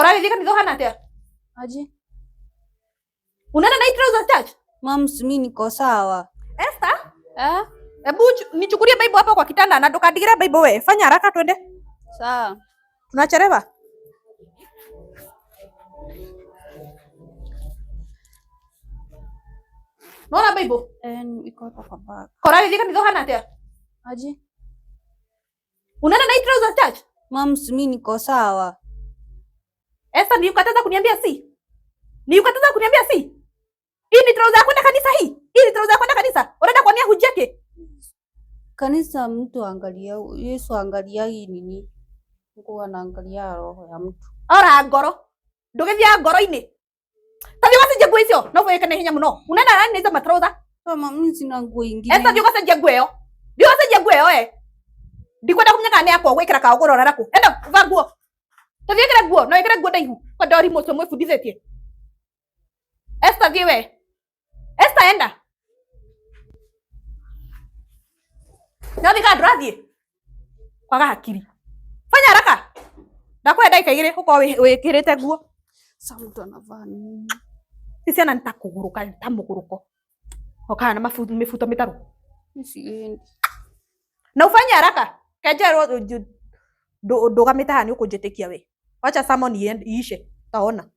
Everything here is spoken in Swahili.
Korali jika nizo hana tia. Aje. Unaenda na trousers church? Mams, mimi niko sawa. Esther? Hebu nichukulie Bible hapa kwa kitanda na tukadigira Bible wewe. Fanya haraka twende. Sawa. Tunachelewa. Naona Bible? Iko hapa kwa bag. Korali jika nizo hana tia. Aje. Unaenda na trousers church? Mams, mimi niko sawa. Esther, ni ukataza kuniambia si? Ni ukataza kuniambia si? Hii ni trouser ya kwenda kanisa hii? Hii ni trouser ya kwenda kanisa? Unaenda kuonea hujake? Kanisa mtu angalia, Yesu angalia hii nini? Mungu anaangalia roho ya mtu. Ora ngoro. Ndugithia ngoro-ini. Tathi wacenjia nguo icio, no weke na hinya muno. Unaenda nani na hizo matrouser? Mama, mimi sina nguo ingine. Esther, ndio ukacenjia nguo ĩyo. Ndio ukacenjia nguo ĩyo Ndikwenda kumenya kana nĩ yakwa gwĩkĩra kaogoro raraku. Enda va nguo. Tathi wĩkĩra nguo, no wĩkĩra nguo ndaihu. Kwa ndori mũcio mwĩbundithĩtie. Esther, thiĩ we. Esther, enda. Ndio ndũrathiĩ. Kwaga hakiri. Fanya haraka. Ndakwenda dakika igĩrĩ uko wĩkĩrĩte nguo. Sasa mtu anavaa nini? Sisi ana nitakuguruka nitamuguruko. Okaa na mifuto mitaru. Siendi. Na ufanye haraka. Kaja ndoga mitahani uko jetekia we. Wacha sermon iishe. Taona.